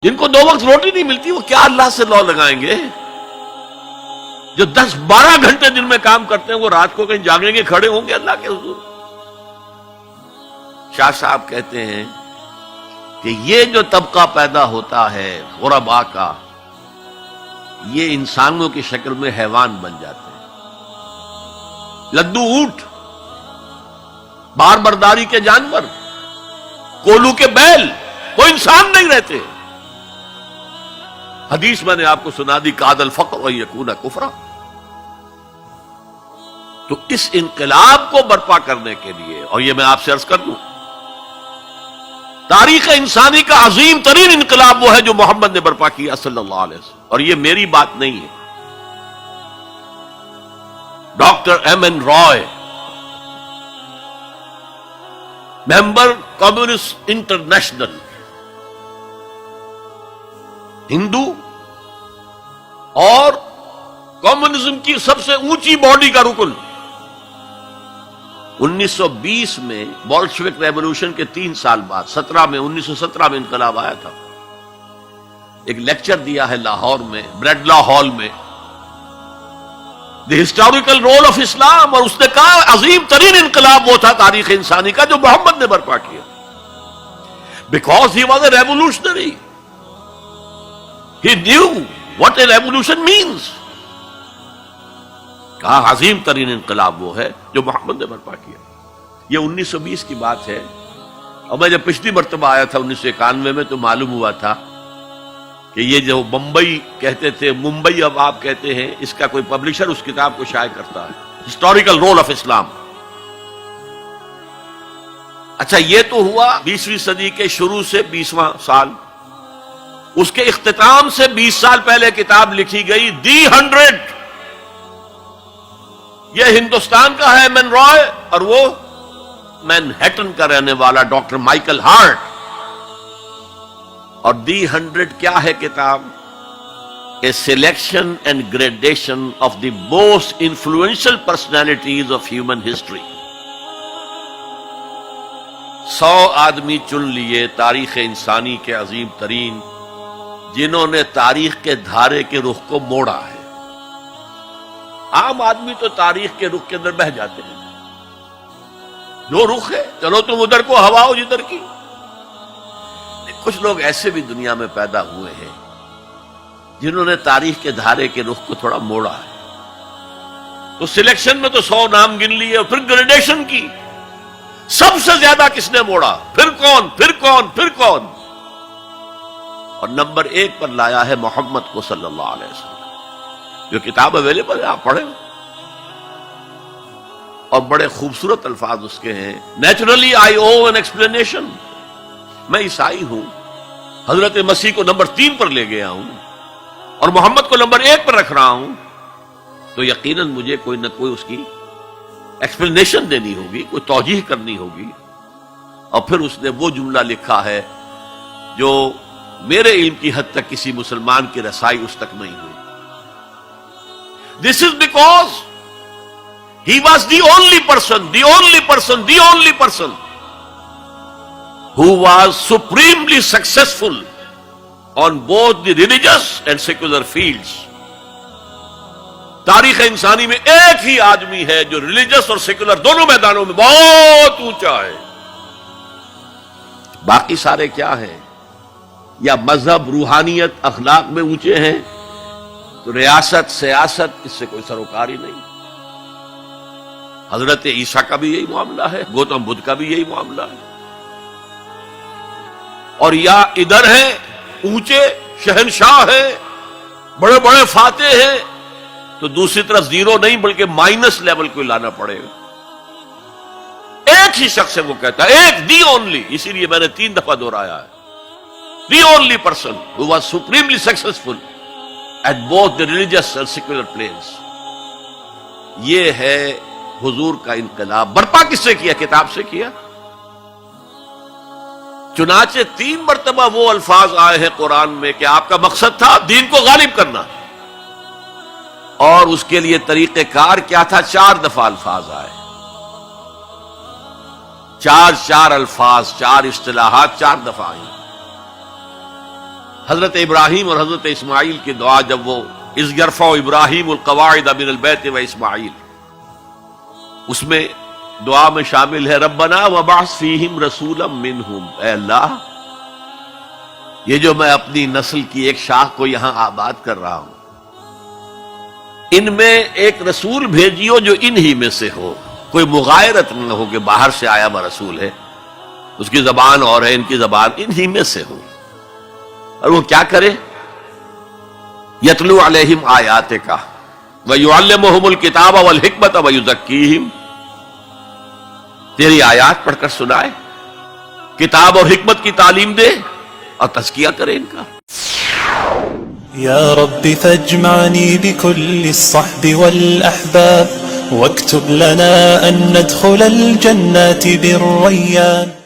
جن کو 2 وقت روٹی نہیں ملتی وہ کیا اللہ سے لو لگائیں گے؟ جو 10-12 گھنٹے دن میں کام کرتے ہیں وہ رات کو کہیں جاگیں گے، کھڑے ہوں گے اللہ کے حضور؟ شاہ صاحب کہتے ہیں کہ یہ جو طبقہ پیدا ہوتا ہے غرباء کا، یہ انسانوں کی شکل میں حیوان بن جاتے ہیں، لدو اونٹ، بار برداری کے جانور، کولو کے بیل، وہ انسان نہیں رہتے۔ حدیث میں نے آپ کو سنا دی، کاد الفقر و یکون کفرا۔ تو اس انقلاب کو برپا کرنے کے لیے، اور یہ میں آپ سے عرض کر دوں، تاریخ انسانی کا عظیم ترین انقلاب وہ ہے جو محمد نے برپا کیا صلی اللہ علیہ وسلم، اور یہ میری بات نہیں ہے۔ Doctor M.N. رائے، ممبر کمیونسٹ انٹرنیشنل، ہندو اور کمیونزم کی سب سے اونچی باڈی کا رکن، 1920 میں بولشوک ریولوشن کے 3 سال بعد 1917 میں انقلاب آیا تھا، ایک لیکچر دیا ہے لاہور میں، بریڈلا ہال میں، دی ہسٹوریکل رول آف اسلام، اور اس نے کہا عظیم ترین انقلاب وہ تھا تاریخ انسانی کا جو محمد نے برپا کیا، because he was a revolutionary, he knew what a revolution means. کہا عظیم ترین انقلاب وہ ہے جو محمد نے برپا کیا۔ یہ 1920 کی بات ہے، اور میں جب پچھلی مرتبہ آیا تھا 1991 میں تو معلوم ہوا تھا کہ یہ جو بمبئی کہتے تھے، ممبئی اب آپ کہتے ہیں، اس کا کوئی پبلشر اس کتاب کو شائع کرتا ہے، ہسٹوریکل رول آف اسلام۔ اچھا، یہ تو ہوا 20ویں صدی کے شروع سے 20واں سال، اس کے اختتام سے 20 سال پہلے کتاب لکھی گئی دی 100، یہ ہندوستان کا ہے M.N. رائے، اور وہ مینہٹن کا رہنے والا ڈاکٹر مائیکل ہارٹ۔ اور دی 100 کیا ہے کتاب؟ A selection and gradation of the most influential personalities of human history. 100 آدمی چن لیے تاریخ انسانی کے عظیم ترین، جنہوں نے تاریخ کے دھارے کے رخ کو موڑا ہے۔ عام آدمی تو تاریخ کے رخ کے اندر بہہ جاتے ہیں، جو رخ ہے چلو تم ادھر کو ہوا ہو جدھر کی۔ کچھ لوگ ایسے بھی دنیا میں پیدا ہوئے ہیں جنہوں نے تاریخ کے دھارے کے رخ کو تھوڑا موڑا ہے۔ تو سلیکشن میں تو 100 نام گن لیے، اور پھر گریڈیشن کی، سب سے زیادہ کس نے موڑا، پھر کون پھر کون پھر کون، اور نمبر 1 پر لایا ہے محمد کو صلی اللہ علیہ وسلم۔ جو کتاب اویلیبل ہے آپ پڑھیں، اور بڑے خوبصورت الفاظ اس کے ہیں۔ Naturally I O an explanation, میں عیسائی ہوں، حضرت مسیح کو نمبر 3 پر لے گیا ہوں اور محمد کو نمبر 1 پر رکھ رہا ہوں، تو یقیناً مجھے کوئی نہ کوئی اس کی ایکسپلینیشن دینی ہوگی، کوئی توجیہ کرنی ہوگی۔ اور پھر اس نے وہ جملہ لکھا ہے جو میرے علم کی حد تک کسی مسلمان کی رسائی اس تک نہیں ہوئی۔ This is because he was the only person who was supremely successful on both the religious and secular fields. تاریخ انسانی میں ایک ہی آدمی ہے جو ریلیجس اور سیکولر دونوں میدانوں میں بہت اونچا ہے۔ باقی سارے کیا ہیں؟ یا مذہب، روحانیت، اخلاق میں اونچے ہیں، تو ریاست، سیاست، اس سے کوئی سروکار ہی نہیں۔ حضرت عیسیٰ کا بھی یہی معاملہ ہے، گوتم بدھ کا بھی یہی معاملہ ہے۔ اور یا ادھر ہیں اونچے شہنشاہ ہیں، بڑے بڑے فاتح ہیں، تو دوسری طرف زیرو نہیں بلکہ مائنس لیول کو لانا پڑے گا۔ ایک ہی شخص ہے، وہ کہتا ہے ایک، دی اونلی، اسی لیے میں نے 3 دفعہ دہرایا ہے، the only person who was supremely successful at both the religious and secular planes۔ یہ ہے حضور کا انقلاب۔ برپا کس سے کیا؟ کتاب سے کیا۔ چنانچہ 3 مرتبہ وہ الفاظ آئے ہیں قرآن میں کہ آپ کا مقصد تھا دین کو غالب کرنا، اور اس کے لیے طریقہ کار کیا تھا؟ 4 دفعہ الفاظ آئے، 4 الفاظ، 4 اصطلاحات 4 دفعہ آئی۔ حضرت ابراہیم اور حضرت اسماعیل کی دعا جب وہ اذ یرفع ابراہیم القواعد من البیت و اسماعیل، اس میں دعا میں شامل ہے ربنا وبعث فیہم رسولا منہم، اے اللہ یہ جو میں اپنی نسل کی ایک شاخ کو یہاں آباد کر رہا ہوں، ان میں ایک رسول بھیجیو جو انہی میں سے ہو، کوئی مغایرت نہ ہو کہ باہر سے آیا ہوا رسول ہے، اس کی زبان اور ہے، ان کی زبان انہی میں سے ہو، اور وہ کیا کرے؟ یتلو علیہم آیاتک ویعلمہم الکتاب والحکمت ویزکیہم، تیری آیات پڑھ کر سنائے، کتاب اور حکمت کی تعلیم دے اور تزکیہ کرے ان کا۔ یا رب فاجمعنی بكل الصحب والأحباب واكتب لنا أن ندخل الجنات بالريان۔